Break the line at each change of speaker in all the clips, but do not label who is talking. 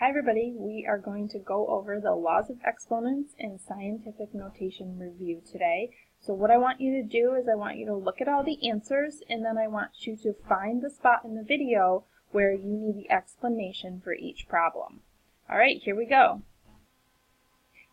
Hi everybody, we are going to go over the laws of exponents and scientific notation review today. So what I want you to do is I want you to look at all the answers and then I want you to find the spot in the video where you need the explanation for each problem. Alright, here we go.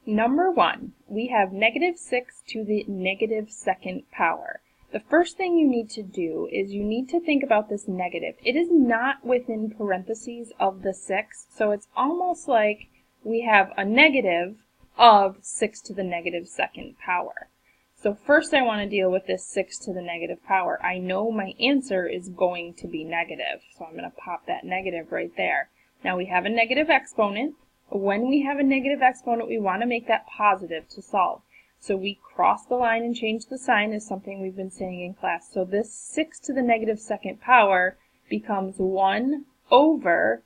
Number 1, we have -6 to the -2nd power. The first thing you need to do is you need to think about this negative. It is not within parentheses of the 6, so it's almost like we have a negative of 6 to the -2nd power. So first I want to deal with this 6 to the negative power. I know my answer is going to be negative, so I'm going to pop that negative right there. Now we have a negative exponent. When we have a negative exponent, we want to make that positive to solve. So we cross the line and change the sign is something we've been saying in class. So this 6 to the -2nd power becomes 1 over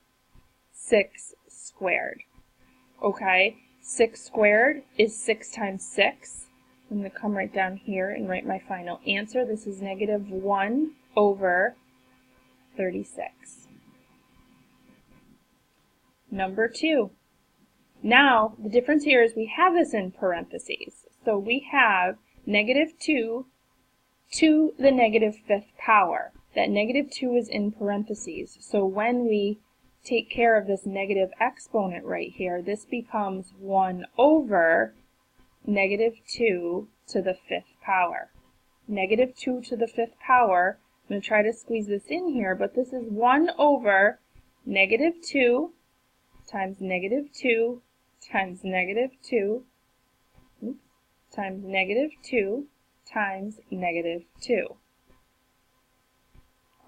6 squared. Okay, 6 squared is 6 times 6. I'm going to come right down here and write my final answer. This is -1 over 36. Number 2. Now, the difference here is we have this in parentheses. So we have -2 to the -5th power. That -2 is in parentheses. So when we take care of this negative exponent right here, this becomes 1 over -2 to the 5th power. -2 to the 5th power, I'm going to try to squeeze this in here, but this is 1 over -2 times -2 times -2 times -2 times -2.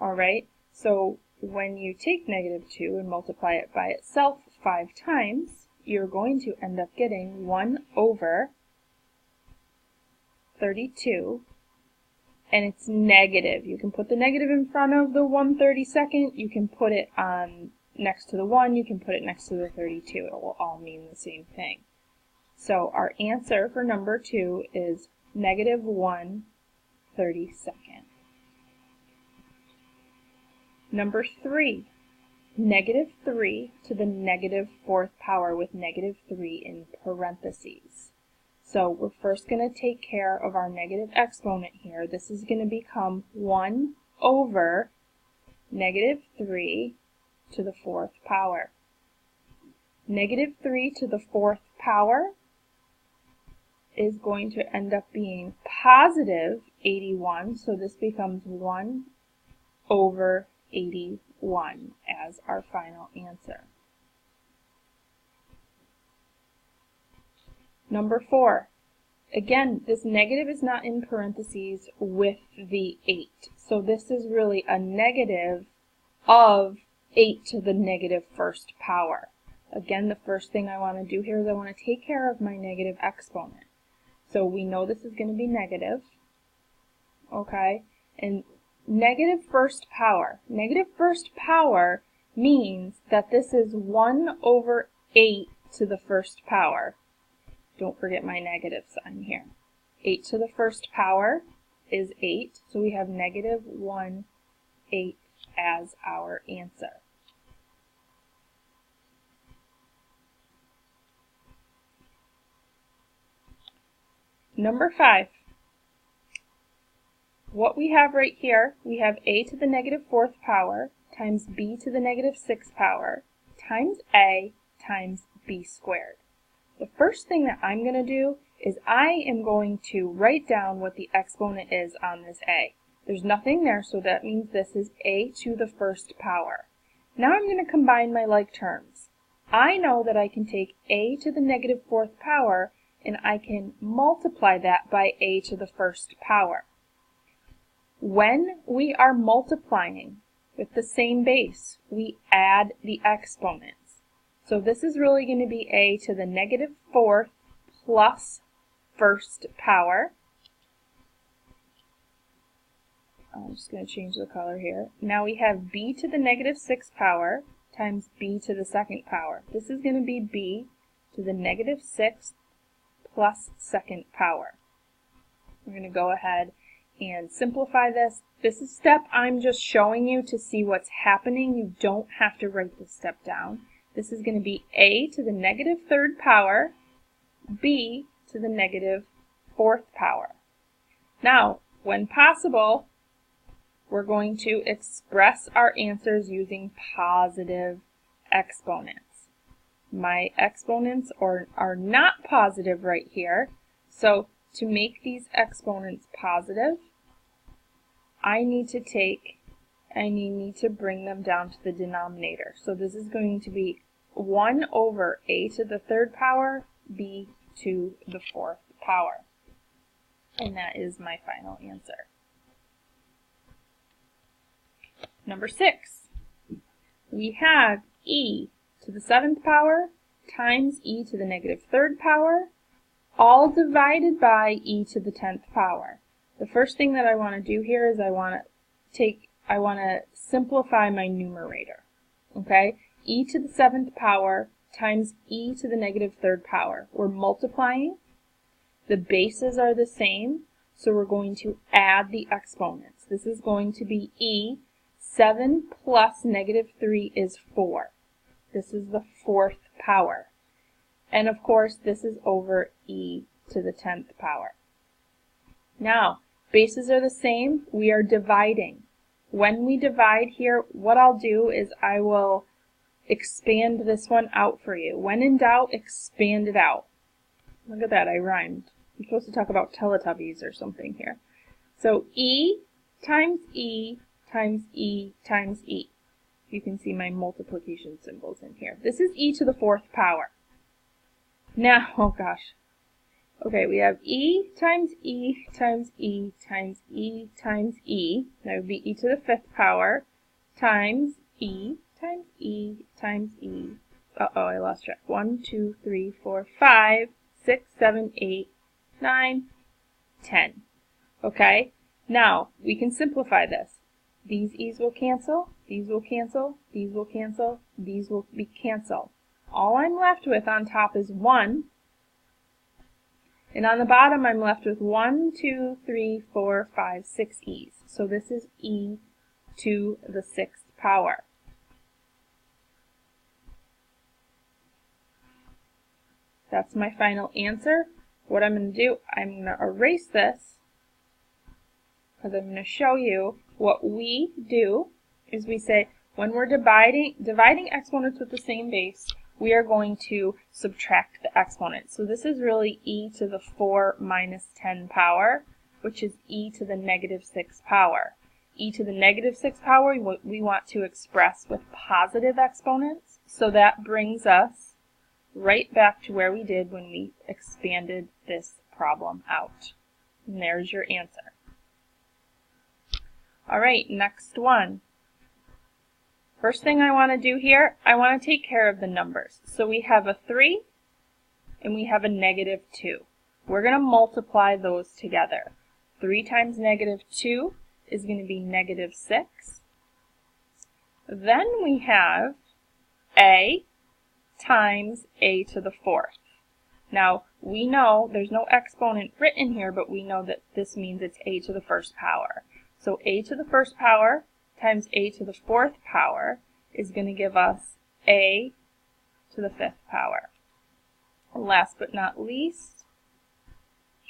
Alright, so when you take -2 and multiply it by itself 5 times, you're going to end up getting 1 over 32, and it's negative. You can put the negative in front of the 1/32, you can put it on next to the 1, you can put it next to the 32. It will all mean the same thing. So our answer for number 2 is -1/32. Number 3, -3 to the -4th power with -3 in parentheses. So we're first going to take care of our negative exponent here. This is going to become 1 over -3 to the 4th power. -3 to the 4th power is going to end up being positive 81, so this becomes 1 over 81 as our final answer. Number 4. Again, this negative is not in parentheses with the 8, so this is really a negative of 8 to the -1st power. Again, the first thing I want to do here is I want to take care of my negative exponent. So we know this is going to be negative, okay? And -1st power. -1st power means that this is 1 over 8 to the 1st power. Don't forget my negative sign here. 8 to the 1st power is 8, so we have -1/8 as our answer. Number 5. What we have right here, we have a to the -4th power times b to the -6th power times a times b squared. The first thing that I'm going to do is I am going to write down what the exponent is on this a. There's nothing there, so that means this is a to the 1st power. Now I'm going to combine my like terms. I know that I can take a to the -4th power and I can multiply that by a to the 1st power. When we are multiplying with the same base, we add the exponents. So this is really going to be a to the -4th plus 1st power. I'm just going to change the color here. Now we have b to the -6th power times b to the 2nd power. This is going to be b to the -6th plus 2nd power. We're going to go ahead and simplify this. This is step I'm just showing you to see what's happening. You don't have to write this step down. This is going to be a to the negative third power, b to the negative fourth power. Now, when possible, we're going to express our answers using positive exponents. My exponents are not positive right here, so to make these exponents positive, I need to bring them down to the denominator. So this is going to be 1 over a to the third power, b to the fourth power. And that is my final answer. Number 6. We have e to the 7th power times e to the negative third power, all divided by e to the 10th power. The first thing that I want to do here is I want to simplify my numerator. Okay? E to the 7th power times e to the negative third power. We're multiplying. The bases are the same, so we're going to add the exponents. This is going to be e. 7 plus negative 3 is 4. This is the fourth power. And of course, this is over e to the 10th power. Now, bases are the same. We are dividing. When we divide here, what I'll do is I will expand this one out for you. When in doubt, expand it out. Look at that, I rhymed. I'm supposed to talk about Teletubbies or something here. So e times e times e times e. You can see my multiplication symbols in here. This is e to the fourth power. Now, oh gosh. Okay, we have e times e times e times e times e. That would be e to the fifth power times e times e times e. Uh-oh, I lost track. 1, 2, 3, 4, 5, 6, 7, 8, 9, 10. Okay? Now, we can simplify this. These e's will cancel, these will cancel, these will cancel, these will be canceled. All I'm left with on top is 1. And on the bottom, I'm left with 1, 2, 3, 4, 5, 6 e's. So this is e to the 6th power. That's my final answer. What I'm going to do, I'm going to erase this, because I'm going to show you what we do is we say when we're dividing exponents with the same base, we are going to subtract the exponent. So this is really e to the 4 minus 10 power, which is e to the negative 6 power. E to the negative 6 power we want to express with positive exponents, so that brings us right back to where we did when we expanded this problem out. And there's your answer. All right, next one. First thing I want to do here, I want to take care of the numbers. So we have a 3 and we have a negative 2. We're going to multiply those together. 3 times negative 2 is going to be negative 6. Then we have a times a to the 4th. Now, we know there's no exponent written here, but we know that this means it's a to the 1st power. So a to the 1st power times a to the 4th power is going to give us a to the 5th power. And last but not least,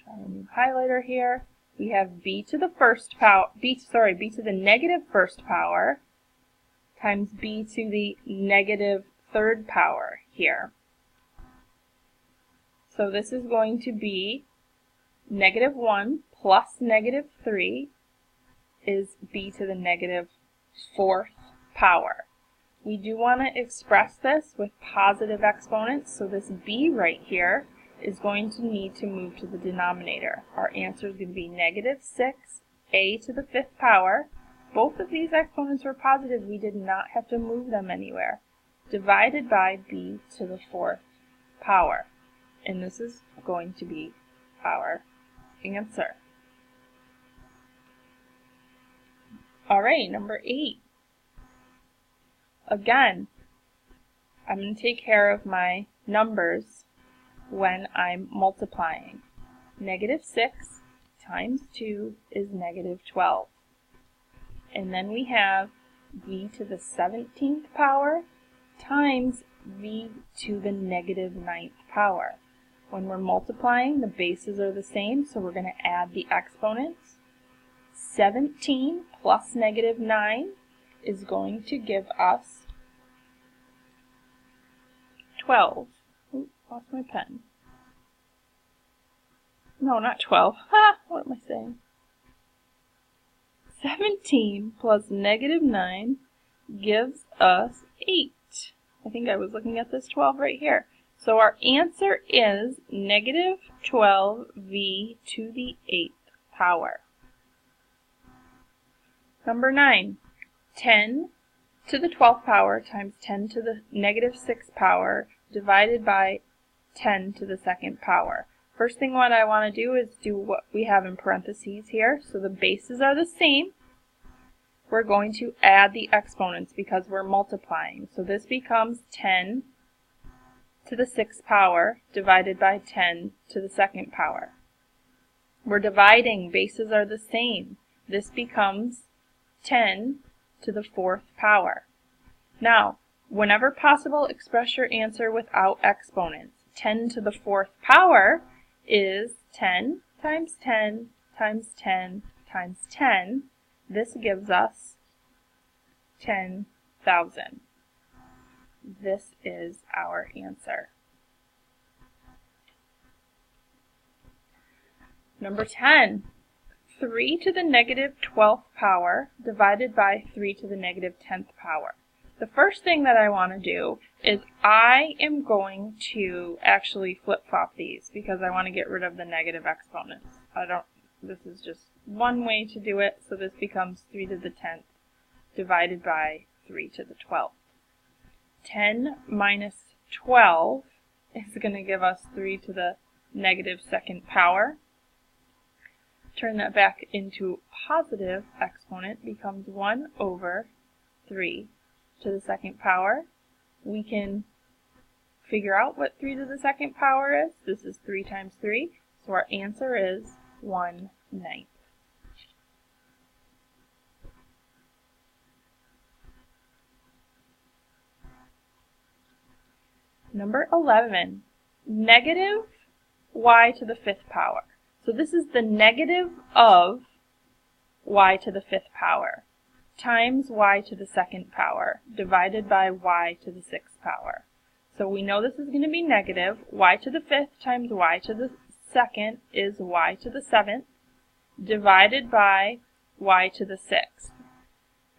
try a new highlighter here. We have b to the b to the negative 1st power times b to the negative 3rd power here. So this is going to be negative 1 plus negative 3 is b to the negative 4th power. We do want to express this with positive exponents, so this b right here is going to need to move to the denominator. Our answer is going to be negative 6 a to the 5th power. Both of these exponents were positive. We did not have to move them anywhere. Divided by b to the 4th power. And this is going to be our answer. All right, number 8. Again, I'm going to take care of my numbers when I'm multiplying. Negative 6 times 2 is negative 12. And then we have b to the 17th power times v to the negative 9th power. When we're multiplying, the bases are the same, so we're going to add the exponents. 17 plus negative 9 is going to give us 12. Oops, lost my pen. No, not 12. What am I saying? 17 plus negative 9 gives us 8. I think I was looking at this 12 right here. So our answer is negative 12v to the 8th power. Number 9, 10 to the 12th power times 10 to the negative 6th power divided by 10 to the 2nd power. First thing what I want to do is do what we have in parentheses here. So the bases are the same. We're going to add the exponents because we're multiplying. So this becomes 10 to the 6th power divided by 10 to the 2nd power. We're dividing, bases are the same. This becomes 10 to the 4th power. Now, whenever possible, express your answer without exponents. 10 to the 4th power is 10 times 10 times 10 times 10. This gives us 10,000. This is our answer. Number 10, 3 to the negative 12th power divided by 3 to the negative 10th power. The first thing that I want to do is I am going to actually flip-flop these because I want to get rid of the negative exponents. This is just one way to do it, so this becomes 3 to the 10th divided by 3 to the 12th. 10 minus 12 is going to give us 3 to the negative 2nd power. Turn that back into positive exponent, becomes 1 over 3 to the 2nd power. We can figure out what 3 to the 2nd power is. This is 3 times 3, so our answer is 1/9. Number 11, negative y to the 5th power. So this is the negative of y to the 5th power times y to the 2nd power divided by y to the 6th power. So we know this is going to be negative. Y to the 5th times y to the 2nd is y to the 7th divided by y to the 6th.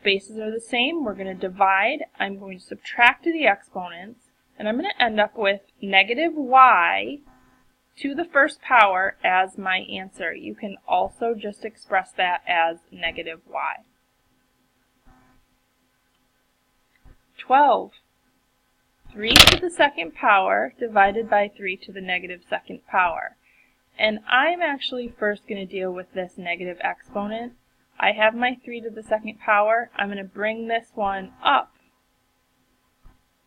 Bases are the same. We're going to divide. I'm going to subtract the exponents, and I'm going to end up with negative y to the 1st power as my answer. You can also just express that as negative y. 12. 3 to the 2nd power divided by 3 to the negative 2nd power. And I'm actually first going to deal with this negative exponent. I have my 3 to the 2nd power. I'm going to bring this one up.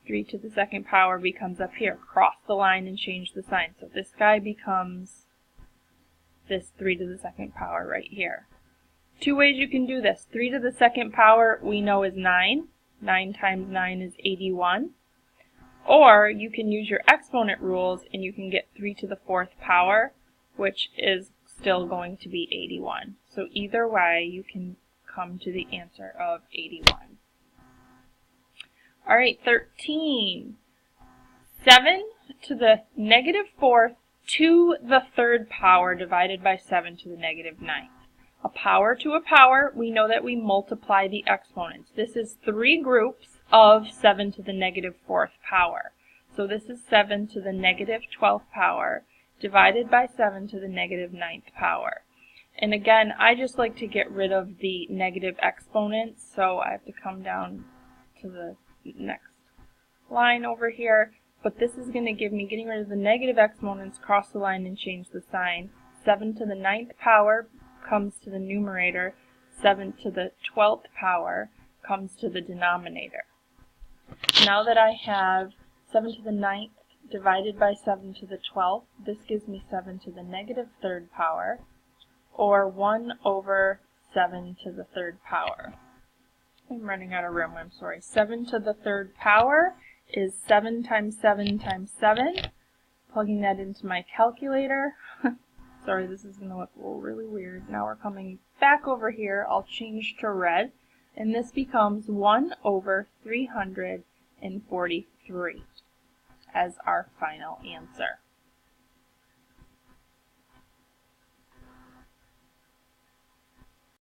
3 to the 2nd power becomes up here. Cross the line and change the sign. So this guy becomes this 3 to the 2nd power right here. Two ways you can do this. 3 to the 2nd power we know is 9. 9 times 9 is 81. Or you can use your exponent rules and you can get 3 to the 4th power, which is still going to be 81. So either way, you can come to the answer of 81. All right, 13. 7 to the negative 4th to the 3rd power divided by 7 to the negative 9th. A power to a power, we know that we multiply the exponents. This is 3 groups of 7 to the negative 4th power. So this is 7 to the negative 12th power divided by 7 to the negative 9th power. And again, I just like to get rid of the negative exponents, so I have to come down to the next line over here. But this is going to give me, getting rid of the negative exponents, cross the line and change the sign. 7 to the 9th power comes to the numerator. 7 to the 12th power comes to the denominator. Now that I have 7 to the 9th divided by 7 to the 12th, this gives me 7 to the negative 3rd power, or 1 over 7 to the 3rd power. I'm running out of room, I'm sorry. 7 to the 3rd power is 7 times 7 times 7. Plugging that into my calculator. Sorry, this is going to look really weird. Now we're coming back over here. I'll change to red. And this becomes 1 over 343 as our final answer.